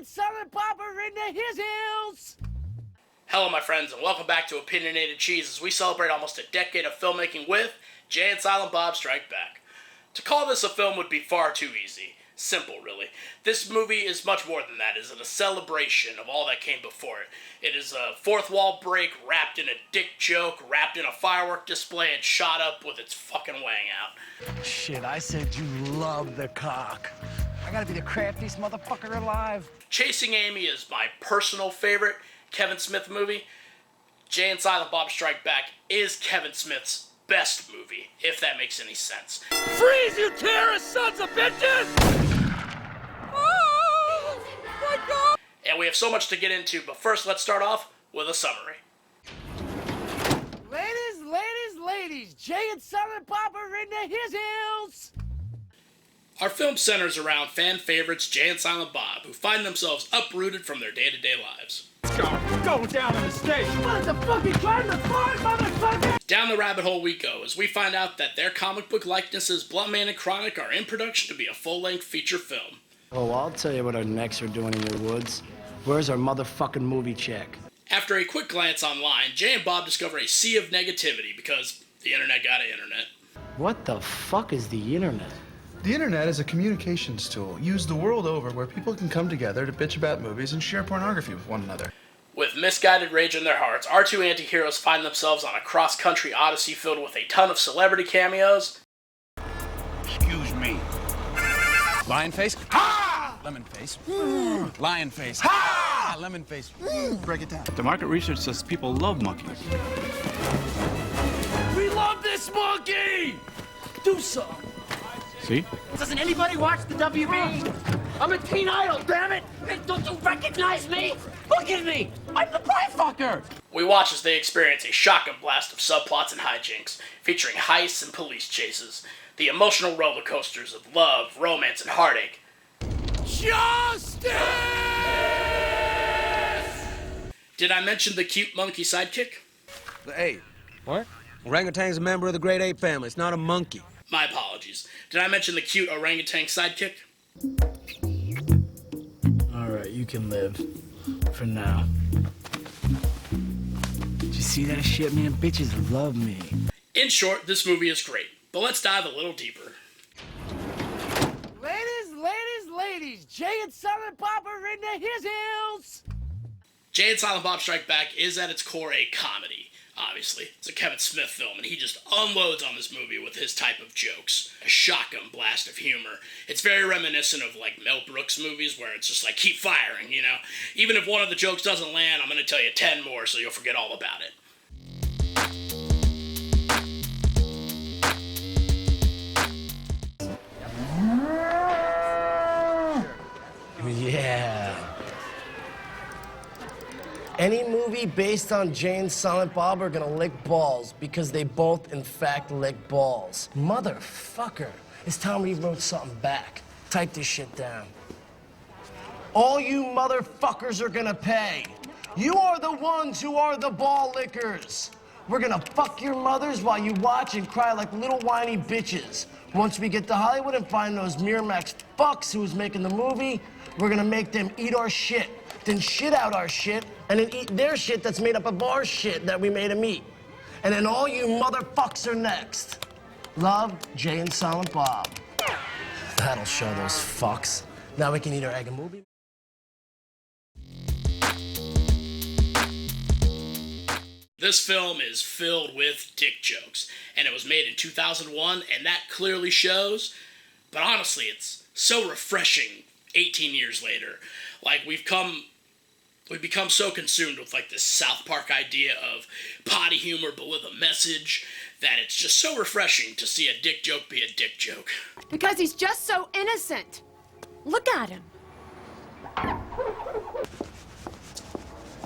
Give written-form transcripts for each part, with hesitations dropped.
and Silent Bob are into his hills! Hello, my friends, and welcome back to Opinionated Cheese as we celebrate almost a decade of filmmaking with Jay and Silent Bob Strike Back. To call this a film would be far too easy. Simple, really. This movie is much more than that. It is a celebration of all that came before it. It is a fourth wall break wrapped in a dick joke, wrapped in a firework display, and shot up with its fucking wang out. Shit, I said you love the cock. I gotta be the craftiest motherfucker alive. Chasing Amy is my personal favorite Kevin Smith movie. Jay and Silent Bob Strike Back is Kevin Smith's best movie, if that makes any sense. Freeze, you terrorist sons of bitches! Oh, my God! And we have so much to get into, but first let's start off with a summary. Ladies, Jay and Silent Bob are into his hills! Our film centers around fan favorites Jay and Silent Bob, who find themselves uprooted from their day-to-day lives. Let's go down in the stage. What the fuck you trying to find, motherfucker? Down the rabbit hole we go as we find out that their comic book likenesses, Blunt Man and Chronic, are in production to be a full-length feature film. Oh, I'll tell you what our necks are doing in your woods. Where's our motherfucking movie check? After a quick glance online, Jay and Bob discover a sea of negativity because the internet got an internet. What the fuck is the internet? The internet is a communications tool used the world over where people can come together to bitch about movies and share pornography with one another. With misguided rage in their hearts, our two anti-heroes find themselves on a cross-country odyssey filled with a ton of celebrity cameos. Excuse me. Lion face. Ha! Lemon face. Lion face. Ha! Lemon face. Break it down. The market research says people love monkeys. We love this monkey! Do something. See? Doesn't anybody watch the WB? I'm a teen idol, damn it! Don't you recognize me? Look at me! I'm the pie fucker! We watch as they experience a shotgun blast of subplots and hijinks, featuring heists and police chases, the emotional roller coasters of love, romance, and heartache. Justice! Did I mention the cute monkey sidekick? Hey, what? Orangutan's a member of the great ape family. It's not a monkey. My apologies. Did I mention the cute orangutan sidekick? Alright, you can live. For now. Did you see that shit, man? Bitches love me. In short, this movie is great, but let's dive a little deeper. Ladies, Jay and Silent Bob are into his hills! Jay and Silent Bob Strike Back is at its core a comedy. Obviously, it's a Kevin Smith film, and he just unloads on this movie with his type of jokes. A shotgun blast of humor. It's very reminiscent of, like, Mel Brooks movies, where it's just like, keep firing, you know? Even if one of the jokes doesn't land, I'm gonna tell you 10 more so you'll forget all about it. Yeah. Any movie based on Jay and Silent Bob are gonna lick balls because they both, in fact, lick balls. Motherfucker. It's time we wrote something back. Type this shit down. All you motherfuckers are gonna pay. You are the ones who are the ball lickers. We're gonna fuck your mothers while you watch and cry like little whiny bitches. Once we get to Hollywood and find those Miramax fucks who's making the movie, we're gonna make them eat our shit, then shit out our shit, and then eat their shit that's made up of our shit that we made them eat. And then all you motherfucks are next. Love, Jay and Silent Bob. That'll show those fucks. Now we can eat our egg and movie. This film is filled with dick jokes, and it was made in 2001, and that clearly shows. But honestly, it's so refreshing 18 years later. Like, we've become so consumed with, like, this South Park idea of potty humor but with a message that it's just so refreshing to see a dick joke be a dick joke. Because he's just so innocent. Look at him.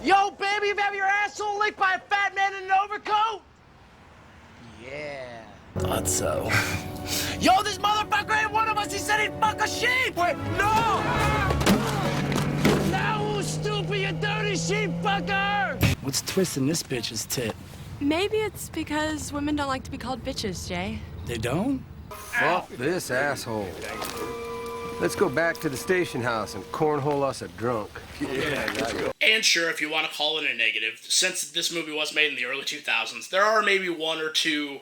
Yo, baby, you have your asshole licked by a fat man in an overcoat? Yeah. Thought so. Yo, this motherfucker ain't one of us. He said he'd fuck a sheep. Wait, no! Now, stupid, you dirty sheep fucker! What's twisting this bitch's tit? Maybe it's because women don't like to be called bitches, Jay. They don't? Fuck this asshole. Let's go back to the station house and cornhole us a drunk. And sure, if you want to call it a negative, since this movie was made in the early 2000s, there are maybe one or two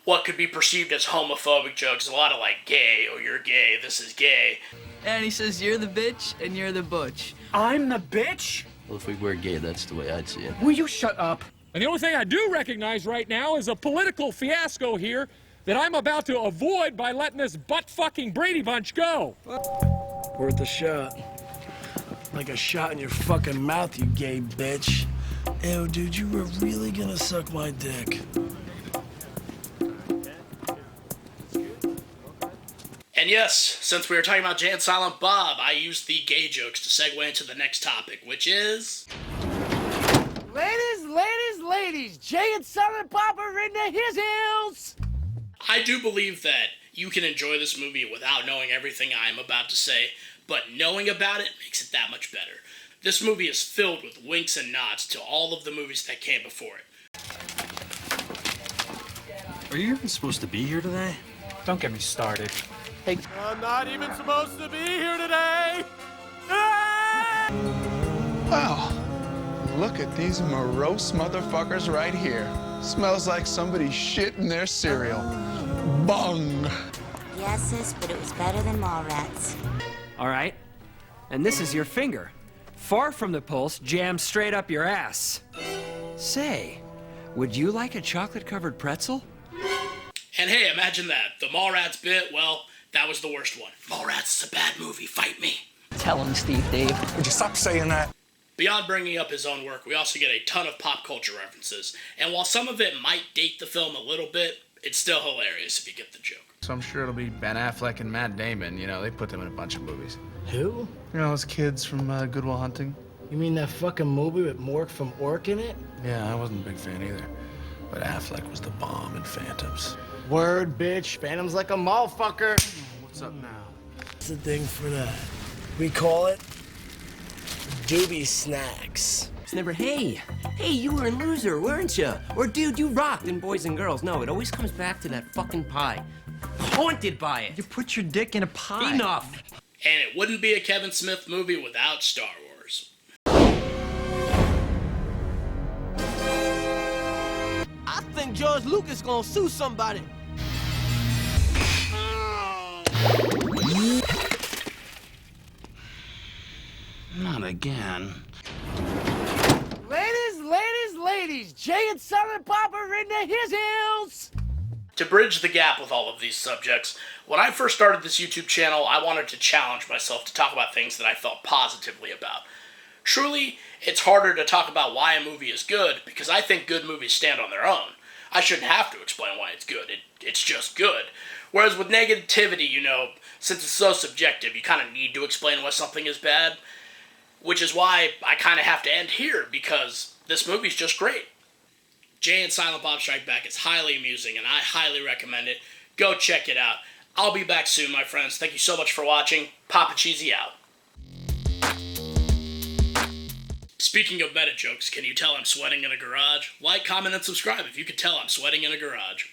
what could be perceived as homophobic jokes. A lot of like, gay, oh you're gay, this is gay. And he says, you're the bitch and you're the butch. I'm the bitch? Well, if we were gay, that's the way I'd see it. Will you shut up? And the only thing I do recognize right now is a political fiasco here that I'm about to avoid by letting this butt-fucking Brady Bunch go. Worth a shot. Like a shot in your fucking mouth, you gay bitch. Ew, dude, you were really gonna suck my dick. And yes, since we were talking about Jay and Silent Bob, I used the gay jokes to segue into the next topic, which is... Ladies, Jay and Silent Bob are in the his hills! I do believe that you can enjoy this movie without knowing everything I'm about to say, but knowing about it makes it that much better. This movie is filled with winks and nods to all of the movies that came before it. Are you even supposed to be here today? Don't get me started. I'm not even supposed to be here today! Wow. Look at these morose motherfuckers right here. Smells like somebody shit in their cereal. Bung. Yes, sis, but it was better than Mallrats. All right. And this is your finger. Far from the pulse, jammed straight up your ass. Say, would you like a chocolate-covered pretzel? And hey, imagine that. The Mallrats bit, well, that was the worst one. Mallrats is a bad movie, fight me. Tell him, Steve Dave. Would you stop saying that? Beyond bringing up his own work, we also get a ton of pop culture references. And while some of it might date the film a little bit, it's still hilarious if you get the joke. So I'm sure it'll be Ben Affleck and Matt Damon. You know, they put them in a bunch of movies. Who? You know, those kids from Good Will Hunting? You mean that fucking movie with Mork from Ork in it? Yeah, I wasn't a big fan either. But Affleck was the bomb in Phantoms. Word, bitch. Phantom's like a motherfucker. What's up now? What's the thing for that? We call it Doobie Snacks. It's never, hey, you were in Loser, weren't you? Or, dude, you rocked in Boys and Girls. No, it always comes back to that fucking pie. Haunted by it. You put your dick in a pie. Enough. And it wouldn't be a Kevin Smith movie without Star Wars. I think George Lucas gonna sue somebody. Not again. Ladies, Jay and Silent Bob are in the his hills! To bridge the gap with all of these subjects, when I first started this YouTube channel, I wanted to challenge myself to talk about things that I felt positively about. Truly, it's harder to talk about why a movie is good because I think good movies stand on their own. I shouldn't have to explain why it's good. It's just good. Whereas with negativity, you know, since it's so subjective, you kind of need to explain why something is bad. Which is why I kind of have to end here, because this movie's just great. Jay and Silent Bob Strike Back is highly amusing, and I highly recommend it. Go check it out. I'll be back soon, my friends. Thank you so much for watching. Papa Cheesy out. Speaking of meta jokes, can you tell I'm sweating in a garage? Like, comment, and subscribe if you could tell I'm sweating in a garage.